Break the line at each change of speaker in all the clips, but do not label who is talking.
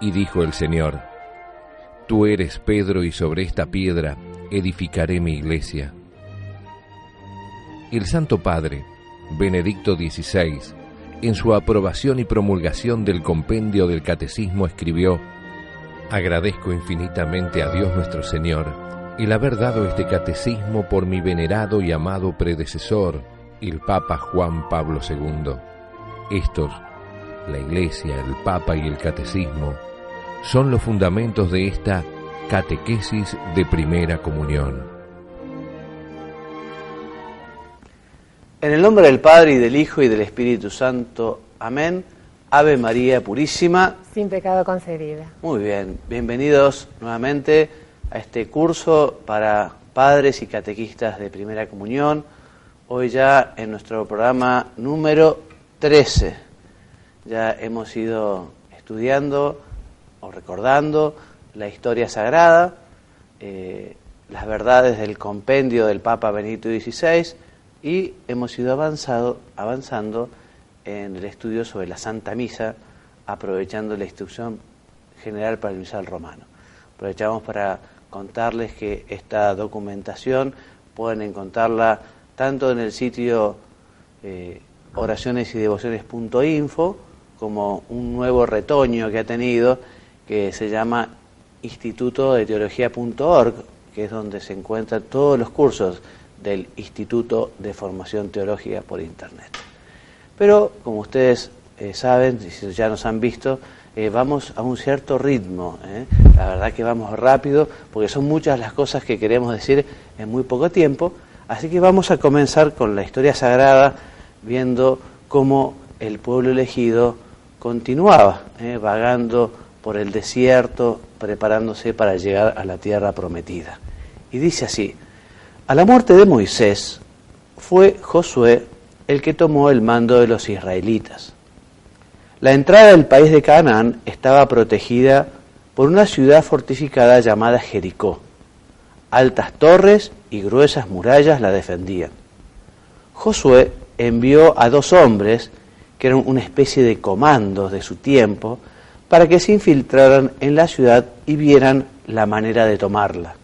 Y dijo el Señor: Tú eres Pedro, y sobre esta piedra edificaré mi iglesia. El Santo Padre, Benedicto XVI, en su aprobación y promulgación del compendio del Catecismo escribió: Agradezco infinitamente a Dios nuestro Señor el haber dado este catecismo por mi venerado y amado predecesor, el Papa Juan Pablo II. Estos, la Iglesia, el Papa y el Catecismo, son los fundamentos de esta catequesis de primera comunión.
En el nombre del Padre, y del Hijo, y del Espíritu Santo. Amén. Ave María Purísima,
sin pecado concebida.
Muy bien, bienvenidos nuevamente a este curso para padres y catequistas de primera comunión. Hoy ya en nuestro programa número 13. Ya hemos ido estudiando o recordando la historia sagrada, las verdades del compendio del Papa Benedicto XVI, y hemos ido avanzando en el estudio sobre la Santa Misa, aprovechando la instrucción general para el misal romano. Aprovechamos para contarles que esta documentación pueden encontrarla tanto en el sitio oracionesydevociones.info, como un nuevo retoño que ha tenido, que se llama institutodeteología.org, que es donde se encuentran todos los cursos del Instituto de Formación Teológica por Internet. Pero, como ustedes saben, si ya nos han visto, vamos a un cierto ritmo, La verdad que vamos rápido, porque son muchas las cosas que queremos decir en muy poco tiempo. Así que vamos a comenzar con la historia sagrada, viendo cómo el pueblo elegido continuaba vagando por el desierto, preparándose para llegar a la tierra prometida. Y dice así: a la muerte de Moisés fue Josué el que tomó el mando de los israelitas. La entrada del país de Canaán estaba protegida por una ciudad fortificada llamada Jericó. Altas torres y gruesas murallas la defendían. Josué envió a 2 hombres, que eran una especie de comandos de su tiempo, para que se infiltraran en la ciudad y vieran la manera de tomarla.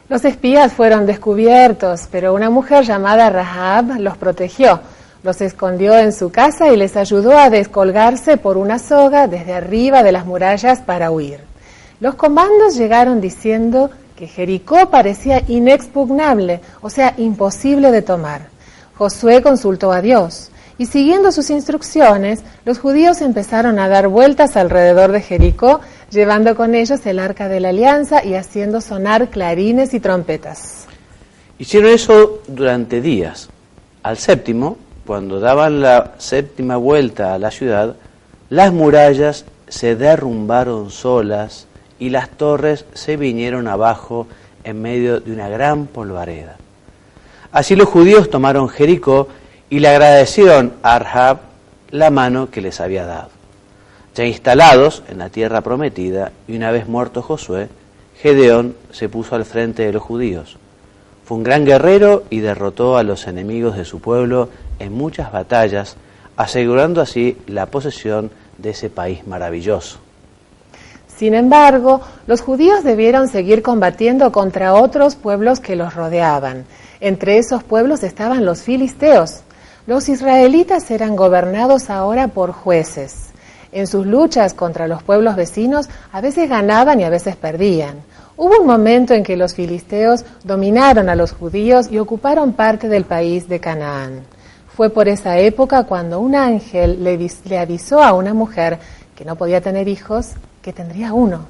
Los espías fueron descubiertos, pero una mujer llamada Rahab los protegió. Los escondió en su casa y les ayudó a descolgarse por una soga desde arriba de las murallas para huir. Los comandos llegaron diciendo que Jericó parecía inexpugnable, o sea, imposible de tomar. Josué consultó a Dios, y siguiendo sus instrucciones, los judíos empezaron a dar vueltas alrededor de Jericó, llevando con ellos el arca de la alianza y haciendo sonar clarines y trompetas.
Hicieron eso durante días. Al 7º, cuando daban la 7ª vuelta a la ciudad, las murallas se derrumbaron solas y las torres se vinieron abajo en medio de una gran polvareda. Así los judíos tomaron Jericó y le agradecieron a Rahab la mano que les había dado. Ya instalados en la tierra prometida y una vez muerto Josué, Gedeón se puso al frente de los judíos. Fue un gran guerrero y derrotó a los enemigos de su pueblo en muchas batallas, asegurando así la posesión de ese país maravilloso.
Sin embargo, los judíos debieron seguir combatiendo contra otros pueblos que los rodeaban. Entre esos pueblos estaban los filisteos. Los israelitas eran gobernados ahora por jueces. En sus luchas contra los pueblos vecinos, a veces ganaban y a veces perdían. Hubo un momento en que los filisteos dominaron a los judíos y ocuparon parte del país de Canaán. Fue por esa época cuando un ángel le avisó a una mujer que no podía tener hijos, que tendría uno.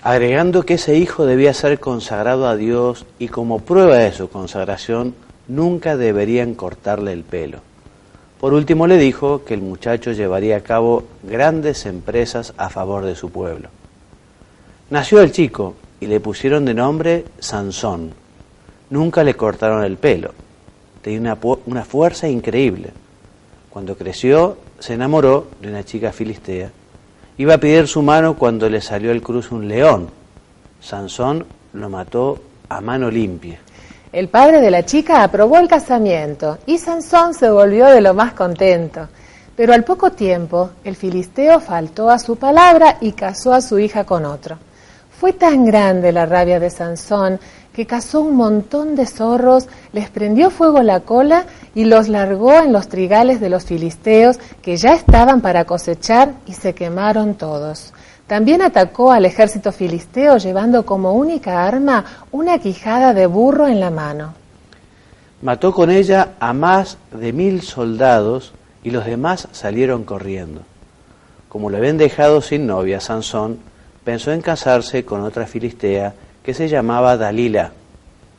Agregando que ese hijo debía ser consagrado a Dios y como prueba de su consagración, nunca deberían cortarle el pelo. Por último le dijo que el muchacho llevaría a cabo grandes empresas a favor de su pueblo. Nació el chico y le pusieron de nombre Sansón. Nunca le cortaron el pelo. Tenía una fuerza increíble. Cuando creció, se enamoró de una chica filistea. Iba a pedir su mano cuando le salió al cruce un león. Sansón lo mató a mano limpia.
El padre de la chica aprobó el casamiento y Sansón se volvió de lo más contento. Pero al poco tiempo, el filisteo faltó a su palabra y casó a su hija con otro. Fue tan grande la rabia de Sansón que cazó un montón de zorros, les prendió fuego la cola y los largó en los trigales de los filisteos que ya estaban para cosechar y se quemaron todos. También atacó al ejército filisteo llevando como única arma una quijada de burro en la mano.
Mató con ella a más de 1000 soldados y los demás salieron corriendo. Como lo habían dejado sin novia, Sansón pensó en casarse con otra filistea que se llamaba Dalila.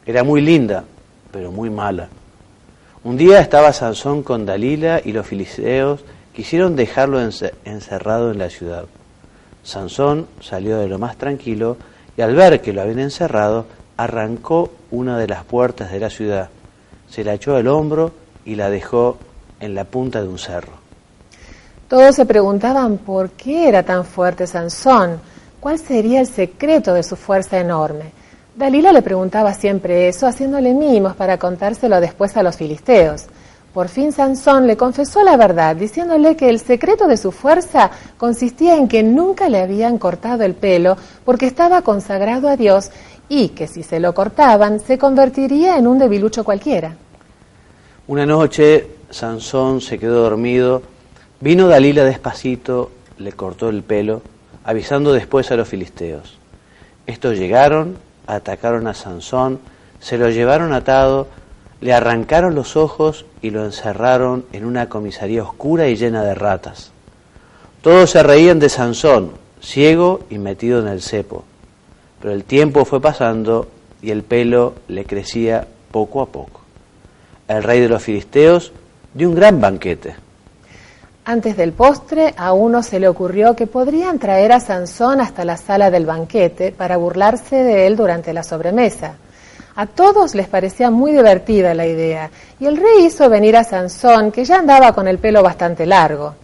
Era muy linda, pero muy mala. Un día estaba Sansón con Dalila y los filisteos quisieron dejarlo encerrado en la ciudad. Sansón salió de lo más tranquilo y al ver que lo habían encerrado, arrancó una de las puertas de la ciudad, se la echó al hombro y la dejó en la punta de un cerro.
Todos se preguntaban por qué era tan fuerte Sansón, cuál sería el secreto de su fuerza enorme. Dalila le preguntaba siempre eso, haciéndole mimos para contárselo después a los filisteos. Por fin Sansón le confesó la verdad, diciéndole que el secreto de su fuerza consistía en que nunca le habían cortado el pelo porque estaba consagrado a Dios y que si se lo cortaban se convertiría en un debilucho cualquiera.
Una noche Sansón se quedó dormido, vino Dalila despacito, le cortó el pelo, avisando después a los filisteos. Estos llegaron, atacaron a Sansón, se lo llevaron atado, le arrancaron los ojos y lo encerraron en una comisaría oscura y llena de ratas. Todos se reían de Sansón, ciego y metido en el cepo. Pero el tiempo fue pasando y el pelo le crecía poco a poco. El rey de los filisteos dio un gran banquete.
Antes del postre, a uno se le ocurrió que podrían traer a Sansón hasta la sala del banquete para burlarse de él durante la sobremesa. A todos les parecía muy divertida la idea, y el rey hizo venir a Sansón, que ya andaba con el pelo bastante largo.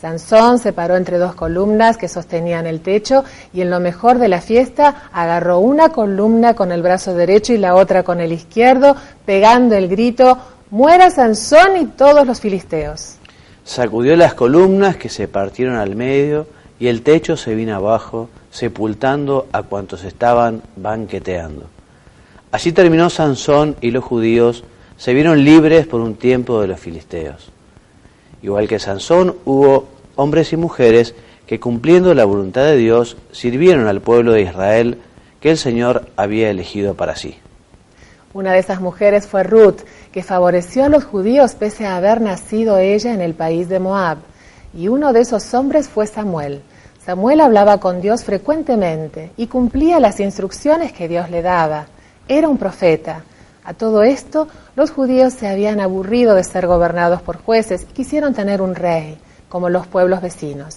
Sansón se paró entre dos columnas que sostenían el techo, y en lo mejor de la fiesta agarró una columna con el brazo derecho y la otra con el izquierdo, pegando el grito: «¡Muera Sansón y todos los filisteos!».
Sacudió las columnas que se partieron al medio y el techo se vino abajo, sepultando a cuantos estaban banqueteando. Así terminó Sansón y los judíos se vieron libres por un tiempo de los filisteos. Igual que Sansón, hubo hombres y mujeres que cumpliendo la voluntad de Dios sirvieron al pueblo de Israel que el Señor había elegido para sí.
Una de esas mujeres fue Ruth, que favoreció a los judíos pese a haber nacido ella en el país de Moab. Y uno de esos hombres fue Samuel. Samuel hablaba con Dios frecuentemente y cumplía las instrucciones que Dios le daba. Era un profeta. A todo esto, los judíos se habían aburrido de ser gobernados por jueces y quisieron tener un rey, como los pueblos vecinos.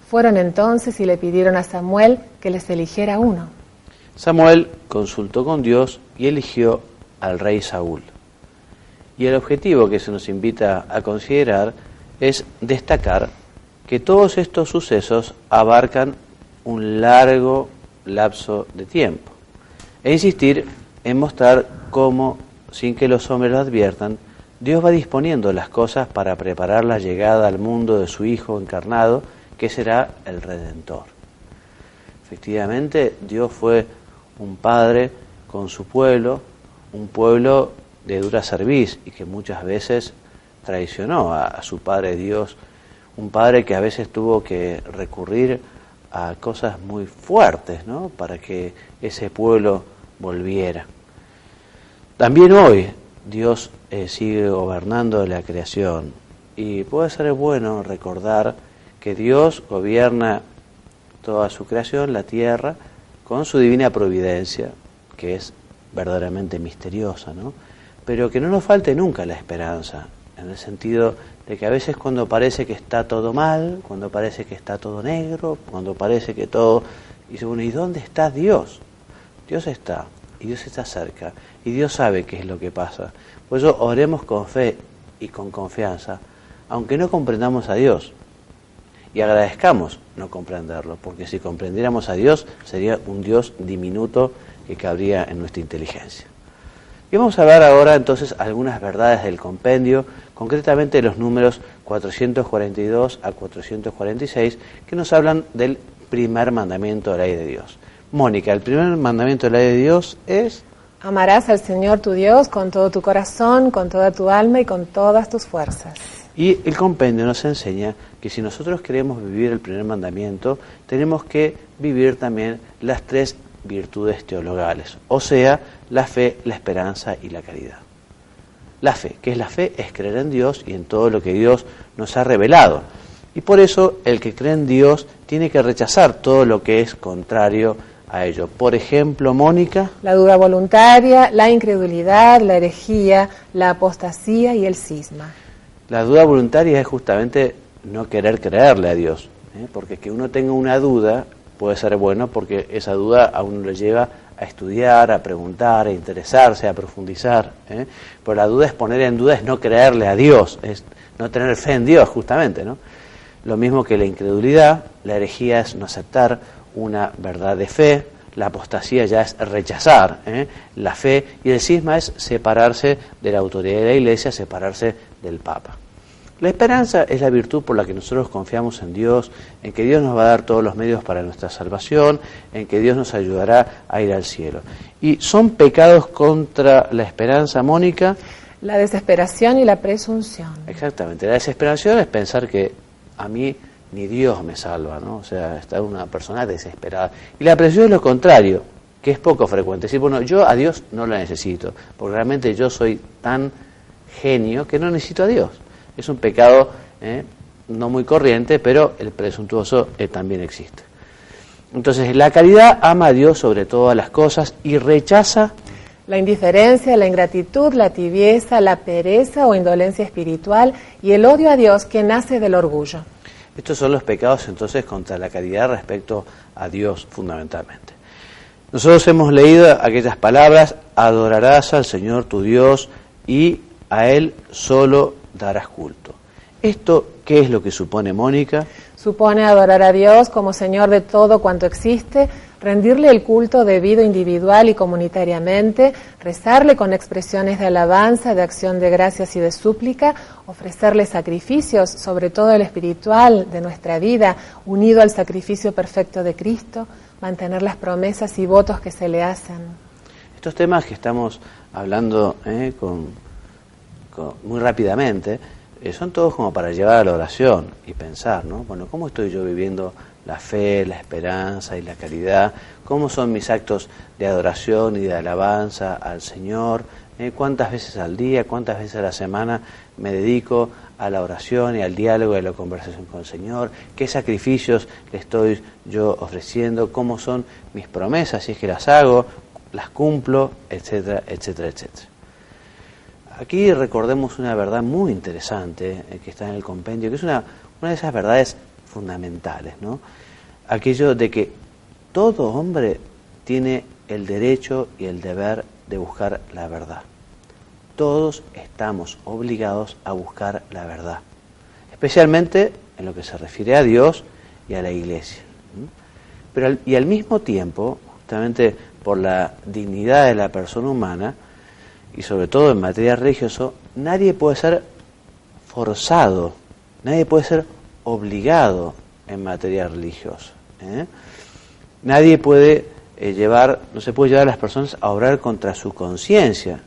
Fueron entonces y le pidieron a Samuel que les eligiera uno.
Samuel consultó con Dios y eligió al rey Saúl. Y el objetivo que se nos invita a considerar es destacar que todos estos sucesos abarcan un largo lapso de tiempo e insistir en mostrar cómo, sin que los hombres lo adviertan, Dios va disponiendo las cosas para preparar la llegada al mundo de su Hijo encarnado, que será el Redentor. Efectivamente, Dios fue un padre con su pueblo, un pueblo de dura cerviz y que muchas veces traicionó a su Padre Dios, un padre que a veces tuvo que recurrir a cosas muy fuertes, ¿no?, para que ese pueblo volviera. También hoy Dios sigue gobernando la creación y puede ser bueno recordar que Dios gobierna toda su creación, la tierra, con su divina providencia, que es verdaderamente misteriosa, ¿no?, pero que no nos falte nunca la esperanza, en el sentido de que a veces cuando parece que está todo mal, cuando parece que está todo negro, cuando parece que todo... Y dice, bueno, ¿y dónde está Dios? Dios está, y Dios está cerca, y Dios sabe qué es lo que pasa. Por eso oremos con fe y con confianza, aunque no comprendamos a Dios, y agradezcamos no comprenderlo, porque si comprendiéramos a Dios, sería un Dios diminuto que cabría en nuestra inteligencia. Y vamos a ver ahora entonces algunas verdades del compendio, concretamente los números 442 a 446, que nos hablan del primer mandamiento de la ley de Dios. Mónica, el primer mandamiento de la ley de Dios es...
Amarás al Señor tu Dios con todo tu corazón, con toda tu alma y con todas tus fuerzas.
Y el compendio nos enseña que si nosotros queremos vivir el primer mandamiento, tenemos que vivir también las tres virtudes teologales, o sea, la fe, la esperanza y la caridad. La fe, ¿qué es la fe? Es creer en Dios y en todo lo que Dios nos ha revelado. Y por eso el que cree en Dios tiene que rechazar todo lo que es contrario a ello. Por ejemplo, Mónica.
La duda voluntaria, la incredulidad, la herejía, la apostasía y el cisma.
La duda voluntaria es justamente no querer creerle a Dios, porque que uno tenga una duda puede ser bueno porque esa duda a uno le lleva a estudiar, a preguntar, a interesarse, a profundizar. Pero la duda es poner en duda, es no creerle a Dios, es no tener fe en Dios justamente, ¿no? Lo mismo que la incredulidad, la herejía es no aceptar una verdad de fe, la apostasía ya es rechazar la fe, y el cisma es separarse de la autoridad de la Iglesia, separarse del Papa. La esperanza es la virtud por la que nosotros confiamos en Dios, en que Dios nos va a dar todos los medios para nuestra salvación, en que Dios nos ayudará a ir al cielo. ¿Y son pecados contra la esperanza, Mónica?
La desesperación y la presunción.
Exactamente, la desesperación es pensar que a mí ni Dios me salva, ¿no? O sea, está una persona desesperada. Y la presunción es lo contrario, que es poco frecuente. Decir, bueno, yo a Dios no la necesito, porque realmente yo soy tan genio que no necesito a Dios. Es un pecado no muy corriente, pero el presuntuoso también existe. Entonces, la caridad ama a Dios sobre todas las cosas y rechaza
la indiferencia, la ingratitud, la tibieza, la pereza o indolencia espiritual y el odio a Dios que nace del orgullo.
Estos son los pecados entonces contra la caridad respecto a Dios fundamentalmente. Nosotros hemos leído aquellas palabras: adorarás al Señor tu Dios y a Él solo darás culto. ¿Esto qué es lo que supone, Mónica?
Supone adorar a Dios como Señor de todo cuanto existe, rendirle el culto debido individual y comunitariamente, rezarle con expresiones de alabanza, de acción de gracias y de súplica, ofrecerle sacrificios, sobre todo el espiritual de nuestra vida, unido al sacrificio perfecto de Cristo, mantener las promesas y votos que se le hacen.
Estos temas que estamos hablando muy rápidamente, son todos como para llevar a la oración y pensar, ¿no? Bueno, ¿cómo estoy yo viviendo la fe, la esperanza y la caridad? ¿Cómo son mis actos de adoración y de alabanza al Señor? ¿Cuántas veces al día, cuántas veces a la semana me dedico a la oración y al diálogo y a la conversación con el Señor? ¿Qué sacrificios le estoy yo ofreciendo? ¿Cómo son mis promesas, si es que las hago, las cumplo, etcétera, etcétera, etcétera? Aquí recordemos una verdad muy interesante que está en el compendio, que es una de esas verdades fundamentales, ¿no? Aquello de que todo hombre tiene el derecho y el deber de buscar la verdad. Todos estamos obligados a buscar la verdad, especialmente en lo que se refiere a Dios y a la Iglesia. Pero y al mismo tiempo, justamente por la dignidad de la persona humana, y sobre todo en materia religiosa, nadie puede ser forzado, nadie puede ser obligado en materia religiosa. Nadie puede no se puede llevar a las personas a obrar contra su conciencia,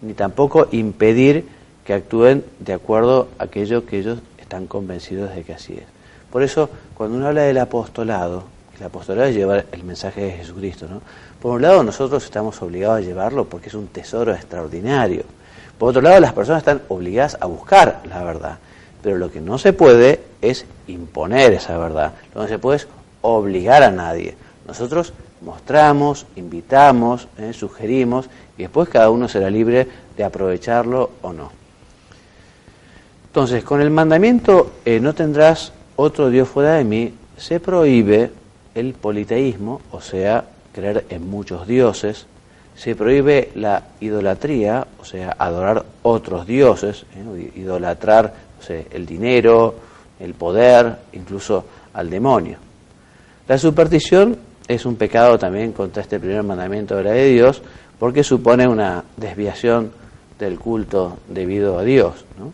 ni tampoco impedir que actúen de acuerdo a aquello que ellos están convencidos de que así es. Por eso, cuando uno habla del apostolado, el apostolado es llevar el mensaje de Jesucristo, ¿no? Por un lado, nosotros estamos obligados a llevarlo porque es un tesoro extraordinario. Por otro lado, las personas están obligadas a buscar la verdad. Pero lo que no se puede es imponer esa verdad. Lo que no se puede es obligar a nadie. Nosotros mostramos, invitamos, sugerimos, y después cada uno será libre de aprovecharlo o no. Entonces, con el mandamiento no tendrás otro Dios fuera de mí, se prohíbe el politeísmo, o sea, creer en muchos dioses. Se prohíbe la idolatría, o sea, adorar otros dioses, idolatrar, no sé, el dinero, el poder, incluso al demonio. La superstición es un pecado también contra este primer mandamiento de la de Dios, porque supone una desviación del culto debido a Dios, ¿no?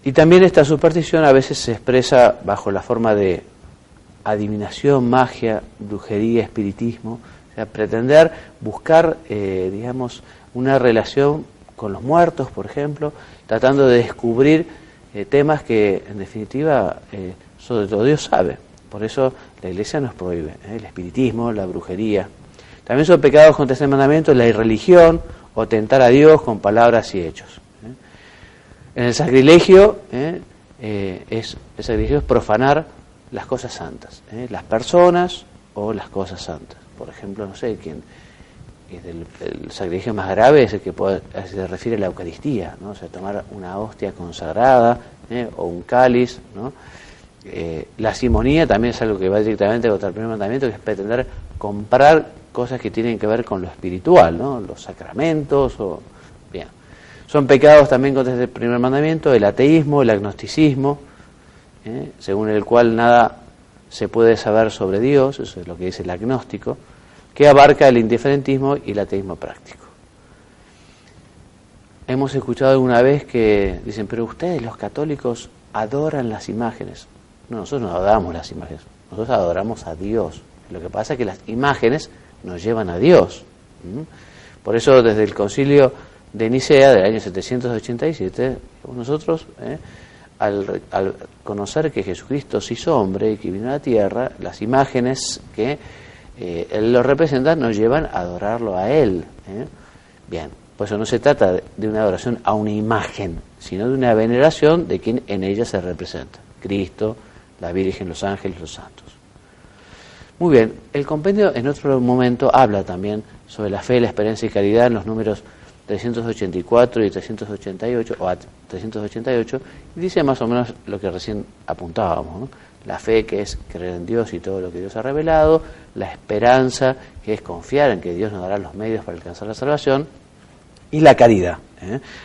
Y también esta superstición a veces se expresa bajo la forma de adivinación, magia, brujería, espiritismo, o sea, pretender buscar, digamos, una relación con los muertos, por ejemplo, tratando de descubrir temas que, en definitiva, sobre todo Dios sabe. Por eso la Iglesia nos prohíbe, el espiritismo, la brujería. También son pecados contra este mandamiento la irreligión o tentar a Dios con palabras y hechos. En el sacrilegio, el sacrilegio es profanar las cosas santas, las personas o las cosas santas. Por ejemplo, no sé, el sacrilegio más grave es el que se refiere a la Eucaristía, ¿no? O sea, tomar una hostia consagrada o un cáliz, ¿no? La simonía también es algo que va directamente contra el primer mandamiento, que es pretender comprar cosas que tienen que ver con lo espiritual, ¿no? Los sacramentos bien. Son pecados también contra este primer mandamiento el ateísmo, el agnosticismo, según el cual nada se puede saber sobre Dios, eso es lo que dice el agnóstico, que abarca el indiferentismo y el ateísmo práctico. Hemos escuchado alguna vez que dicen, pero ustedes los católicos adoran las imágenes. No, nosotros no adoramos las imágenes, nosotros adoramos a Dios. Lo que pasa es que las imágenes nos llevan a Dios. Por eso desde el concilio de Nicea del año 787, nosotros, al conocer que Jesucristo se hizo hombre y que vino a la tierra, las imágenes que Él lo representa nos llevan a adorarlo a Él. Bien, por eso no se trata de una adoración a una imagen, sino de una veneración de quien en ella se representa: Cristo, la Virgen, los ángeles, los santos. Muy bien, el compendio en otro momento habla también sobre la fe, la esperanza y caridad en los números 384 y 388, o 388, y dice más o menos lo que recién apuntábamos, ¿no? La fe, que es creer en Dios y todo lo que Dios ha revelado; la esperanza, que es confiar en que Dios nos dará los medios para alcanzar la salvación; y la caridad,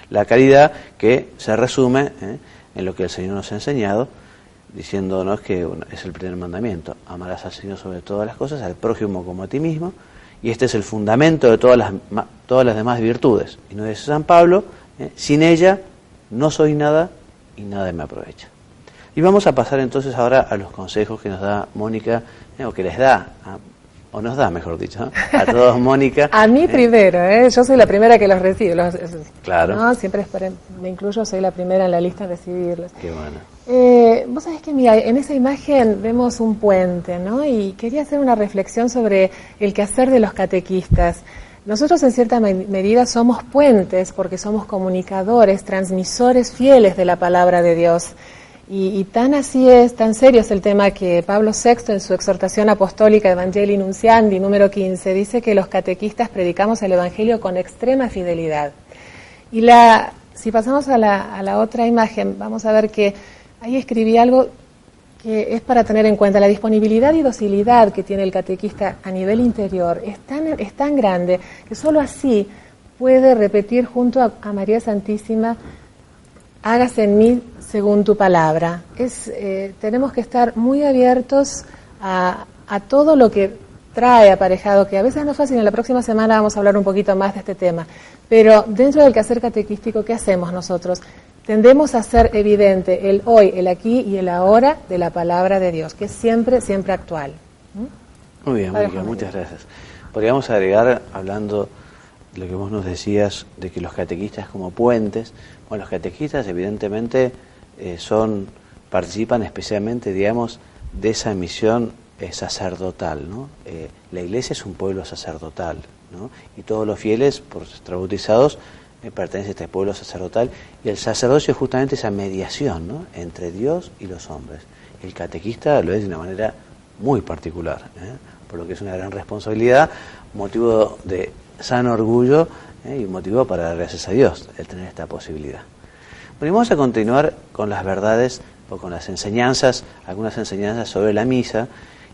la caridad que se resume en lo que el Señor nos ha enseñado, diciéndonos que es el primer mandamiento: amarás al Señor sobre todas las cosas, al prójimo como a ti mismo, y este es el fundamento de todas las demás virtudes. Y nos dice San Pablo, sin ella no soy nada y nada me aprovecha. Y vamos a pasar entonces ahora a los consejos que nos da Mónica, o que les da, o nos da, mejor dicho, ¿no? A todos Mónica.
A mí primero, yo soy la primera que los recibe.
Claro.
No, siempre me incluyo, soy la primera en la lista de recibirlos.
Qué bueno.
Vos sabés que, mira, en esa imagen vemos un puente, ¿no? Y quería hacer una reflexión sobre el quehacer de los catequistas. Nosotros en cierta medida somos puentes porque somos comunicadores, transmisores fieles de la palabra de Dios. Y tan así es, tan serio es el tema que Pablo VI en su exhortación apostólica Evangelii Nunciandi, número 15, dice que los catequistas predicamos el Evangelio con extrema fidelidad. Y si pasamos a la otra imagen, vamos a ver que ahí escribí algo que es para tener en cuenta. La disponibilidad y docilidad que tiene el catequista a nivel interior es tan grande que solo así puede repetir junto a María Santísima: hágase en mí según tu palabra. Tenemos que estar muy abiertos a todo lo que trae aparejado, que a veces no es fácil. En la próxima semana vamos a hablar un poquito más de este tema. Pero dentro del quehacer catequístico, ¿qué hacemos nosotros? Tendemos a hacer evidente el hoy, el aquí y el ahora de la palabra de Dios, que es siempre, siempre actual.
Muy bien, Mónica, muchas gracias. Podríamos agregar, hablando de lo que vos nos decías, de que los catequistas como puentes. Bueno, los catequistas evidentemente participan especialmente, digamos, de esa misión sacerdotal, ¿no? La Iglesia es un pueblo sacerdotal, ¿no? Y todos los fieles, por estar bautizados, pertenecen a este pueblo sacerdotal, y el sacerdocio es justamente esa mediación, ¿no?, entre Dios y los hombres. El catequista lo es de una manera muy particular, por lo que es una gran responsabilidad, motivo de sano orgullo, y motivo para dar gracias a Dios el tener esta posibilidad. Bueno, y vamos a continuar con las verdades o con las enseñanzas, algunas enseñanzas sobre la misa,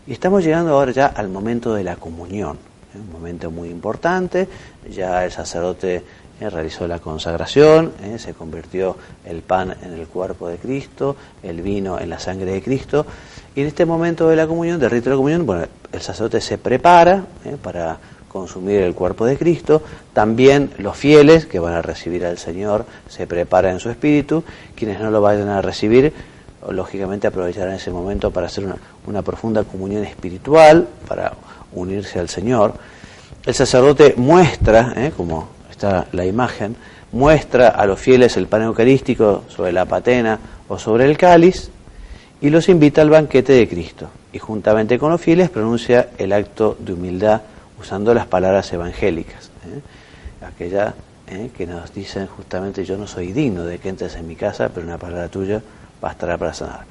y estamos llegando ahora ya al momento de la comunión, un momento muy importante. Ya el sacerdote realizó la consagración, se convirtió el pan en el cuerpo de Cristo, el vino en la sangre de Cristo, y en este momento de la comunión, del rito de la comunión, bueno, el sacerdote se prepara para consumir el cuerpo de Cristo. También los fieles que van a recibir al Señor se preparan en su espíritu. Quienes no lo vayan a recibir, lógicamente aprovecharán ese momento para hacer una profunda comunión espiritual, para unirse al Señor. El sacerdote muestra, como está la imagen, muestra a los fieles el pan eucarístico sobre la patena o sobre el cáliz y los invita al banquete de Cristo. Y juntamente con los fieles pronuncia el acto de humildad usando las palabras evangélicas, aquella que nos dicen justamente: yo no soy digno de que entres en mi casa, pero una palabra tuya bastará para sanar.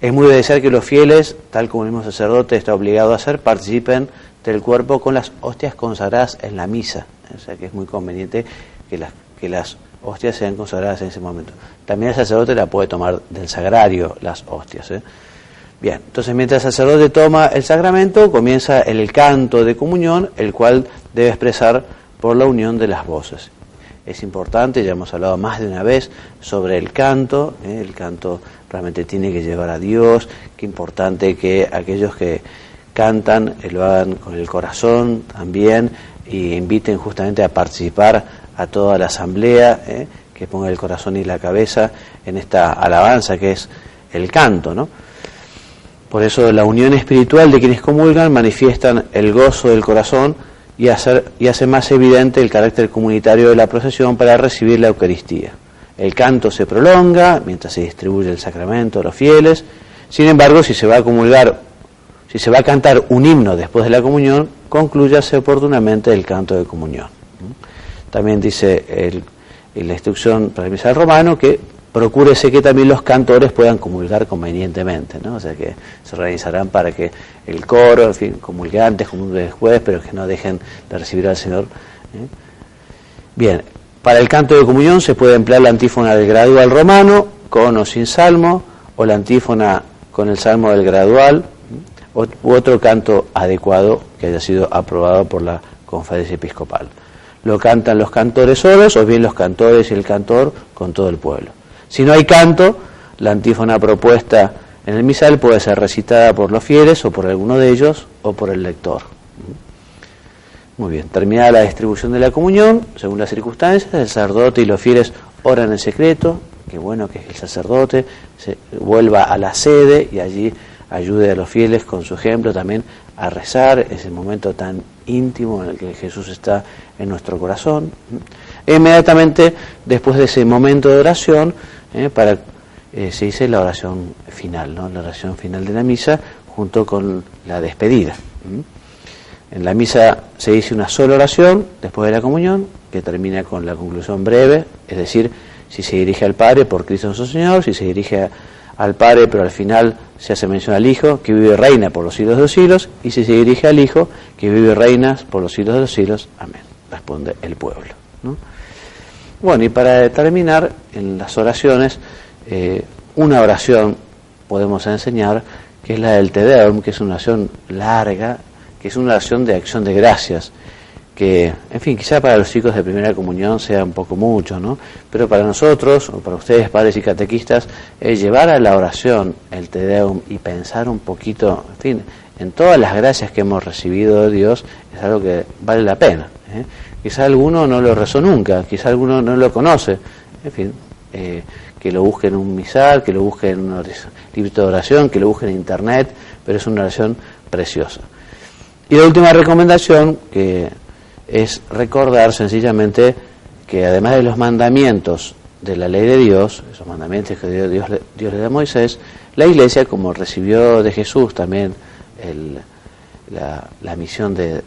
Es muy de desear que los fieles, tal como el mismo sacerdote está obligado a hacer, participen del cuerpo con las hostias consagradas en la misa. O sea que es muy conveniente que las hostias sean consagradas en ese momento. También el sacerdote la puede tomar del sagrario, las hostias. Bien, entonces mientras el sacerdote toma el sacramento, comienza el canto de comunión, el cual debe expresar por la unión de las voces. Es importante, ya hemos hablado más de una vez sobre el canto realmente tiene que llevar a Dios. Qué importante que aquellos que cantan lo hagan con el corazón también, y inviten justamente a participar a toda la asamblea, que ponga el corazón y la cabeza en esta alabanza que es el canto, ¿no? Por eso la unión espiritual de quienes comulgan manifiestan el gozo del corazón y hace más evidente el carácter comunitario de la procesión para recibir la Eucaristía. El canto se prolonga mientras se distribuye el sacramento a los fieles. Sin embargo, si se va a cantar un himno después de la comunión, conclúyase oportunamente el canto de comunión. También dice en la instrucción para el misal romano que procúrese que también los cantores puedan comulgar convenientemente, ¿no? O sea que se organizarán para que el coro, en fin, comulgue antes, comulgue después, pero que no dejen de recibir al Señor. Bien, para el canto de comunión se puede emplear la antífona del gradual romano, con o sin salmo, o la antífona con el salmo del gradual, u otro canto adecuado que haya sido aprobado por la Conferencia Episcopal. Lo cantan los cantores solos, o bien los cantores y el cantor con todo el pueblo. Si no hay canto, la antífona propuesta en el misal puede ser recitada por los fieles, o por alguno de ellos, o por el lector. Muy bien, terminada la distribución de la comunión, según las circunstancias, el sacerdote y los fieles oran en secreto. Qué bueno que el sacerdote se vuelva a la sede y allí ayude a los fieles con su ejemplo también a rezar ese momento tan íntimo en el que Jesús está en nuestro corazón. E inmediatamente después de ese momento de oración, se dice la oración final, ¿no? La oración final de la misa junto con la despedida. En la misa se dice una sola oración después de la comunión, que termina con la conclusión breve, es decir, si se dirige al Padre, por Cristo nuestro Señor; si se dirige al Padre, pero al final se hace mención al Hijo, que vive y reina por los siglos de los siglos; y si se dirige al Hijo, que vive y reina por los siglos de los siglos. Amén, responde el pueblo, ¿no? Bueno, y para terminar, en las oraciones, una oración podemos enseñar, que es la del Te Deum, que es una oración larga, que es una oración de acción de gracias, que, en fin, quizá para los chicos de primera comunión sea un poco mucho, ¿no? Pero para nosotros, o para ustedes, padres y catequistas, llevar a la oración el Te Deum y pensar un poquito, en fin, en todas las gracias que hemos recibido de Dios, es algo que vale la pena. Quizá alguno no lo rezó nunca, quizá alguno no lo conoce, en fin, que lo busque en un misal, que lo busque en un libro de oración, que lo busque en internet, pero es una oración preciosa. Y la última recomendación, que es recordar sencillamente que además de los mandamientos de la ley de Dios, esos mandamientos que Dios le da a Moisés, la Iglesia, como recibió de Jesús también la misión de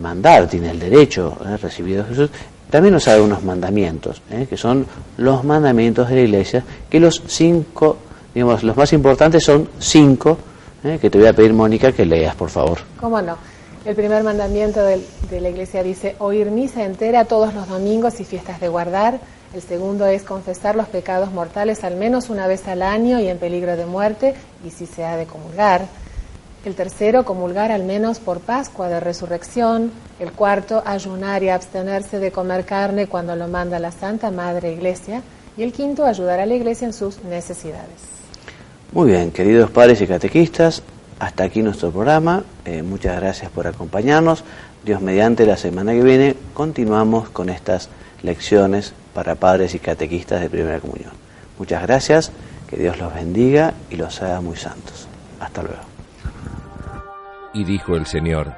mandar, tiene el derecho recibido de Jesús, también nos da unos mandamientos, que son los mandamientos de la Iglesia, que los 5, digamos, los más importantes son 5, que te voy a pedir, Mónica, que leas, por favor.
¿Cómo no? El primer mandamiento de la Iglesia dice: oír misa entera todos los domingos y fiestas de guardar. El segundo es confesar los pecados mortales al menos una vez al año y en peligro de muerte, y si se ha de comulgar. El tercero, comulgar al menos por Pascua de Resurrección. El cuarto, ayunar y abstenerse de comer carne cuando lo manda la Santa Madre Iglesia. Y el quinto, ayudar a la Iglesia en sus necesidades.
Muy bien, queridos padres y catequistas, hasta aquí nuestro programa. Muchas gracias por acompañarnos. Dios mediante, la semana que viene continuamos con estas lecciones para padres y catequistas de Primera Comunión. Muchas gracias, que Dios los bendiga y los haga muy santos. Hasta luego.
Y dijo el Señor: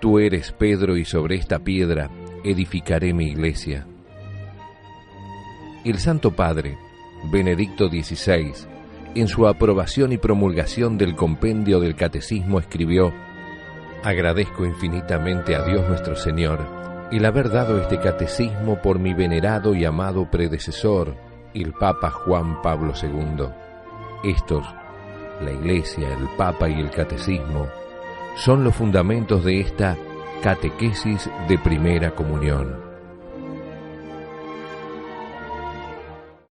Tú eres Pedro, y sobre esta piedra edificaré mi iglesia. El Santo Padre, Benedicto XVI, en su aprobación y promulgación del compendio del Catecismo escribió: Agradezco infinitamente a Dios nuestro Señor el haber dado este catecismo por mi venerado y amado predecesor, el Papa Juan Pablo II. Estos, la Iglesia, el Papa y el Catecismo, son los fundamentos de esta catequesis de Primera Comunión.